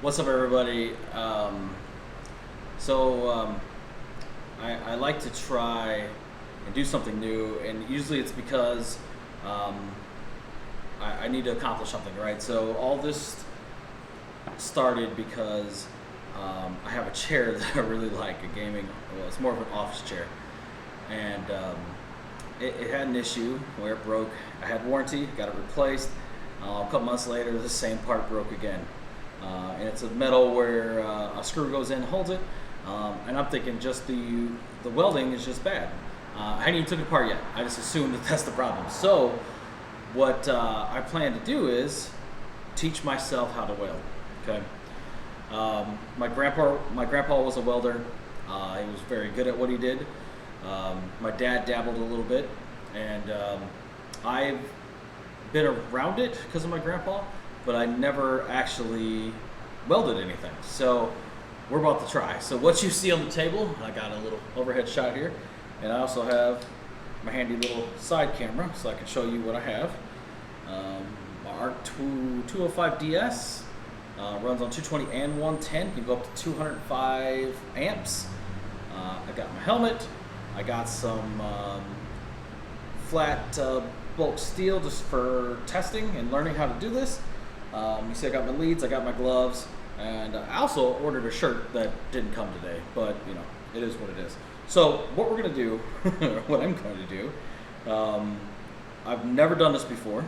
What's up, everybody? So I like to try and do something new, and usually it's because I need to accomplish something, right? So all this started because I have a chair that I really like, a gaming, well, it's more of an office chair, and it had an issue where it broke. I had warranty, got it replaced. A couple months later, the same part broke again. And it's a metal where a screw goes in and holds it. And I'm thinking just the welding is just bad. I hadn't even took it apart yet. I just assumed that that's the problem. So what I plan to do is teach myself how to weld. Okay. My grandpa was a welder. He was very good at what he did. My dad dabbled a little bit, and I've been around it because of my grandpa, but I never actually welded anything. So we're about to try. So what you see on the table, I got a little overhead shot here, and I also have my handy little side camera so I can show you what I have. My ARC 205 DS runs on 220 and 110. You can go up to 205 amps. I got my helmet. I got some flat bulk steel just for testing and learning how to do this. You see I got my leads, I got my gloves, and I also ordered a shirt that didn't come today, but you know, it is what it is. So what we're gonna do, what I'm going to do, I've never done this before.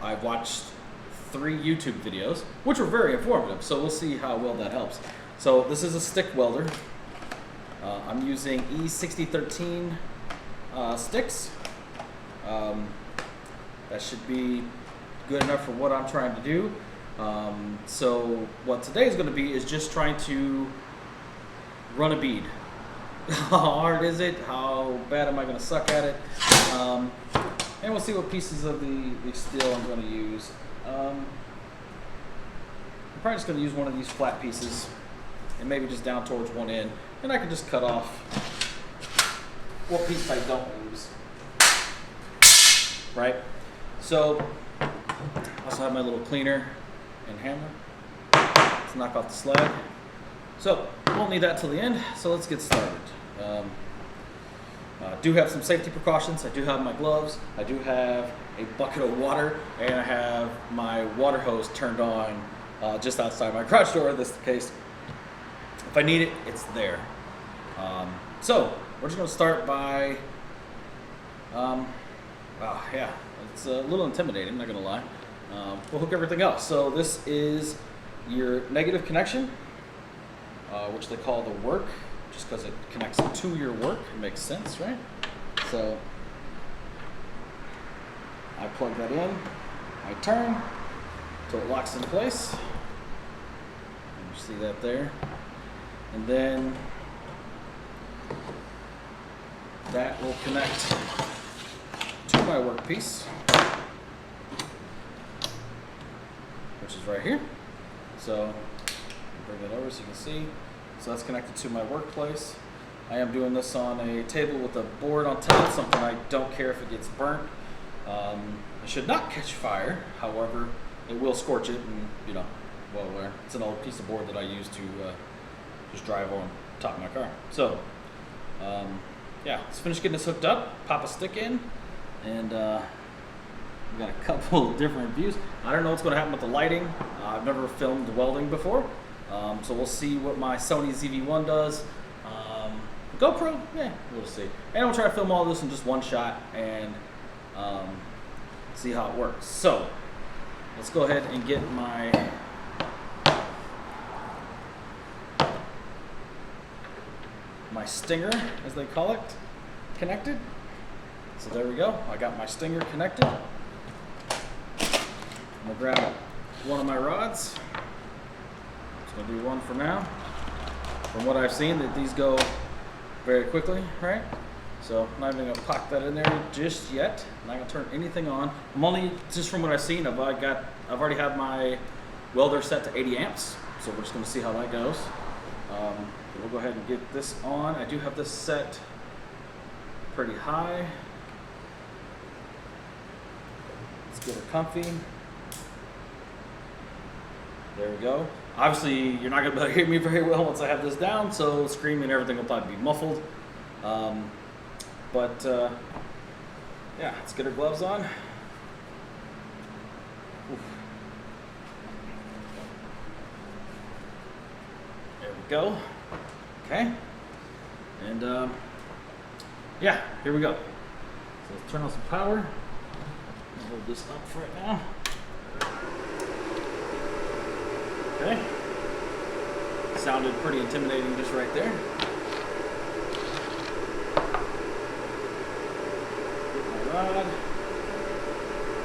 I've watched 3 YouTube videos, which were very informative, so we'll see how well that helps. So this is a stick welder. I'm using E6013 sticks. That should be good enough for what I'm trying to do. So what today is going to be is just trying to run a bead. How hard is it? How bad am I going to suck at it? And we'll see what pieces of the steel I'm going to use. I'm probably just going to use one of these flat pieces and maybe just down towards one end, and I can just cut off what piece I don't use. Right? So I also have my little cleaner and hammer to knock off the slag. So won't need that till the end, so let's get started. I do have some safety precautions. I do have my gloves, I do have a bucket of water, and I have my water hose turned on just outside my garage door. This is the case. If I need it, it's there. So we're just going to start by yeah, it's a little intimidating, I'm not going to lie. We'll hook everything up. So this is your negative connection, which they call the work, just because it connects to your work. It makes sense, right? So I plug that in, I turn, so it locks in place. You see that there. And then that will connect to my workpiece, which is right here. So bring it over so you can see. So that's connected to my workplace. I am doing this on a table with a board on top, something I don't care if it gets burnt. It should not catch fire, however, it will scorch it, and you know, well, it's an old piece of board that I use to just drive on top of my car. So yeah, let's finish getting this hooked up, pop a stick in, and we got a couple of different views. I don't know what's going to happen with the lighting. I've never filmed welding before, so we'll see what my Sony ZV-1 does. GoPro, yeah, we'll see. And we'll try to film all this in just one shot and see how it works. So let's go ahead and get my stinger, as they call it, connected. So there we go. I got my stinger connected. I'm gonna grab one of my rods. Just gonna do one for now. From what I've seen, that these go very quickly, right? So I'm not even gonna pop that in there just yet. I'm not gonna turn anything on. I'm only, just from what I've seen, I've already had my welder set to 80 amps. So we're just gonna see how that goes. We'll go ahead and get this on. I do have this set pretty high. Let's get her comfy. There we go. Obviously, you're not going to be able to hear me very well once I have this down, so screaming and everything will probably be muffled. Yeah, let's get our gloves on. Oof. There we go. Okay. And yeah, here we go. So let's turn on some power. I'll hold this up for right now. Okay. Sounded pretty intimidating just right there. Get my rod.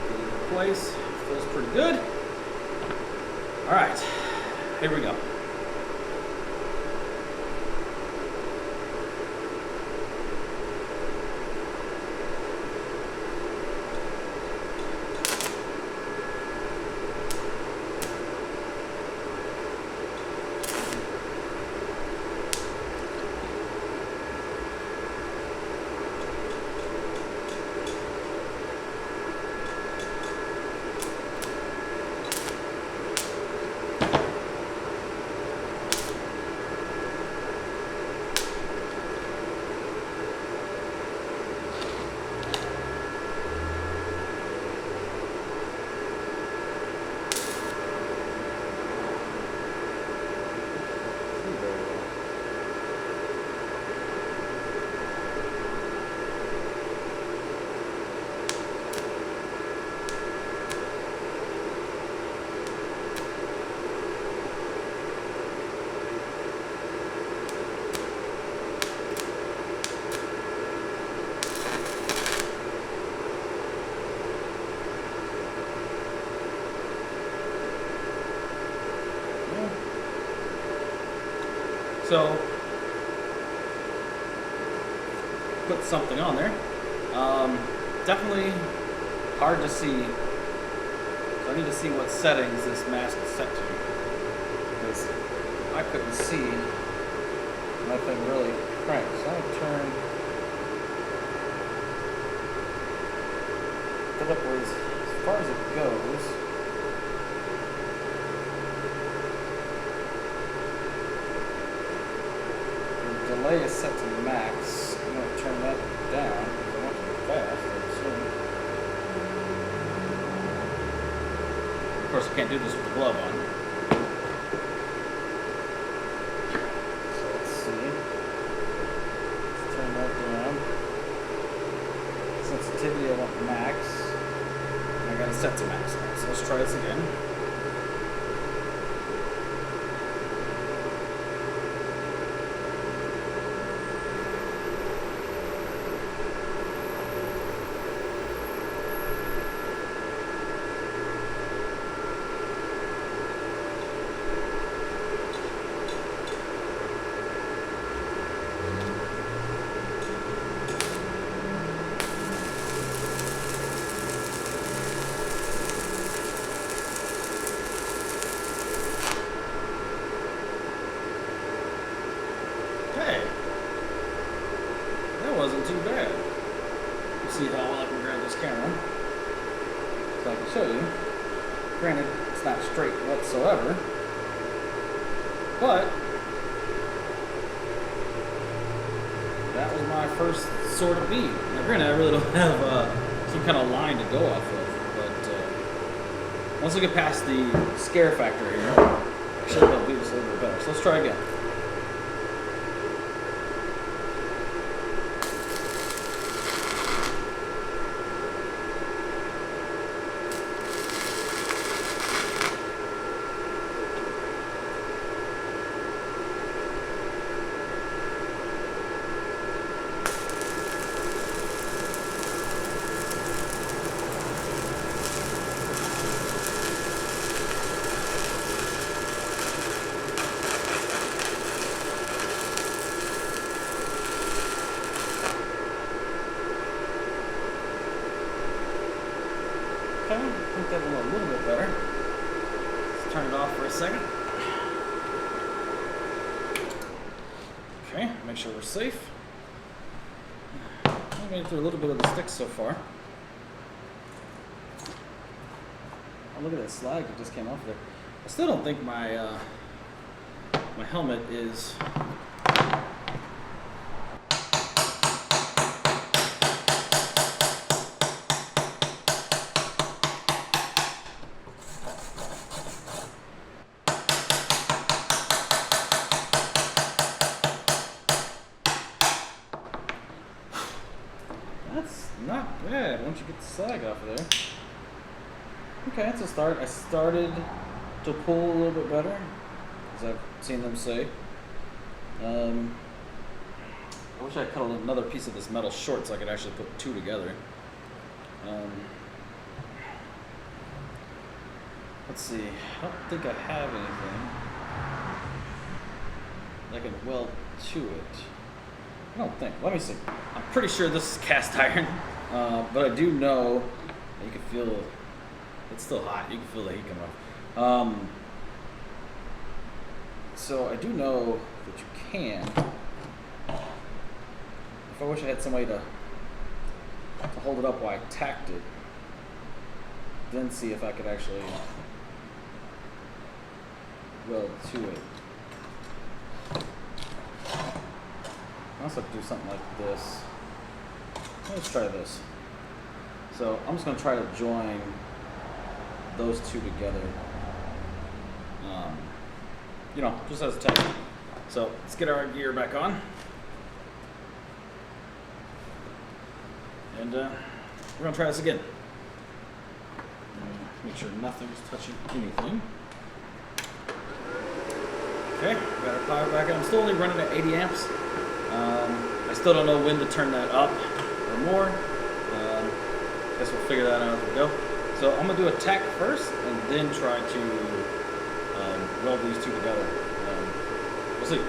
Get it in place. Feels pretty good. All right. Here we go. So, put something on there. Definitely hard to see. So I need to see what settings this mask is set to, because I couldn't see nothing really cranked. So I'm gonna turn it upwards as far as it goes. Delay is set to max. I'm going to turn that down because I want to go fast. Of course, I can't do this with the glove on. So let's see. Let's turn that down. Sensitivity, I want max. And I got it set to max now. So let's try this again. Hey, that wasn't too bad. Let's see how well I can grab this camera so I can show you. Granted, it's not straight whatsoever, but that was my first sort of bead. Now, granted, I really don't have some kind of line to go off of, but once we get past the scare factor here, I should be able to do this a little bit better. So let's try again. Okay, I think that went a little bit better. Let's turn it off for a second. Okay, make sure we're safe. I made it through a little bit of the sticks so far. Oh, look at that slag that just came off there. I still don't think my my helmet is. That's not bad once you get the sag off of there. Okay, that's a start. I started to pull a little bit better, as I've seen them say. I wish I cut another piece of this metal short so I could actually put two together. Let's see. I don't think I have anything that I can weld to it. I don't think. Let me see. I'm pretty sure this is cast iron, but I do know that you can feel it's still hot. You can feel the heat coming off. So I do know that you can. If I wish I had somebody to hold it up while I tacked it, then see if I could actually weld to it. I also have to do something like this. Let's try this. So I'm just going to try to join those two together. You know, just as a test. So let's get our gear back on. And we're going to try this again. Make sure nothing's touching anything. Okay, we got our power back on. I'm still only running at 80 amps. I still don't know when to turn that up or more. Guess we'll figure that out as we go. So I'm gonna do a tack first, and then try to weld these two together. We'll see.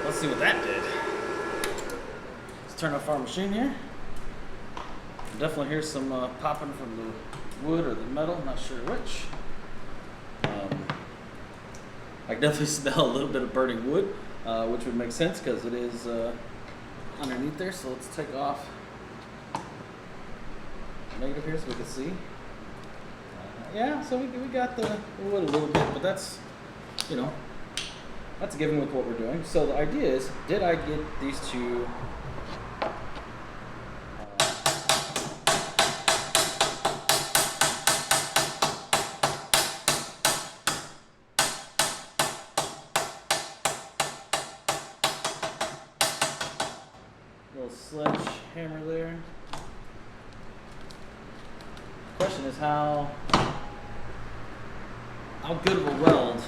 Let's see what that did. Let's turn off our machine here. Definitely hear some popping from the wood or the metal, not sure which. I can definitely smell a little bit of burning wood, which would make sense because it is underneath there. So let's take off the negative here so we can see. Yeah, so we got the wood a little bit, but that's, you know, that's a given with what we're doing. So the idea is, did I get these two little sledgehammer there? The question is how good of a weld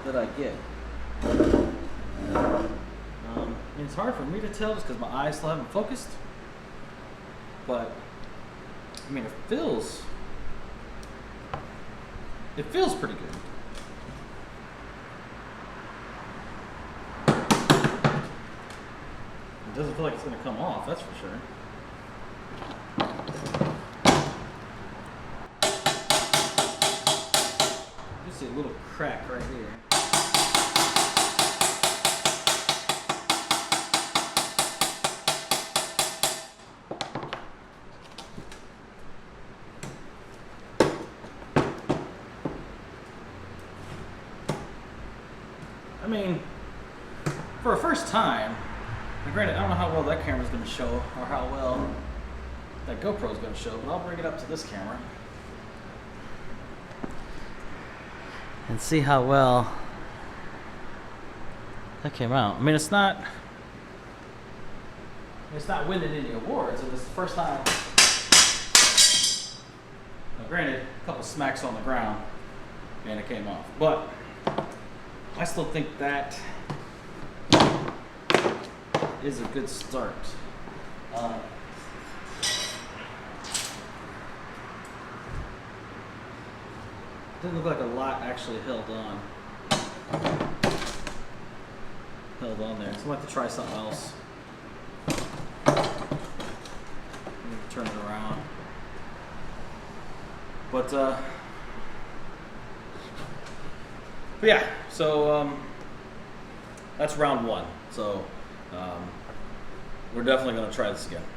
did I get? I mean, it's hard for me to tell just because my eyes still haven't focused, but I mean, it feels pretty good. It doesn't feel like it's going to come off, that's for sure. You see a little crack right here. I mean, for a first time, Now, granted, I don't know how well that camera's going to show or how well that GoPro's going to show, but I'll bring it up to this camera and see how well that came out. I mean, it's not winning any awards, and this is the first time. Now, granted, a couple smacks on the ground and it came off, but I still think that is a good start. Didn't look like a lot actually held on there. So I'd like to try something else. Turn it around. But yeah, so that's round one. So we're definitely going to try this again.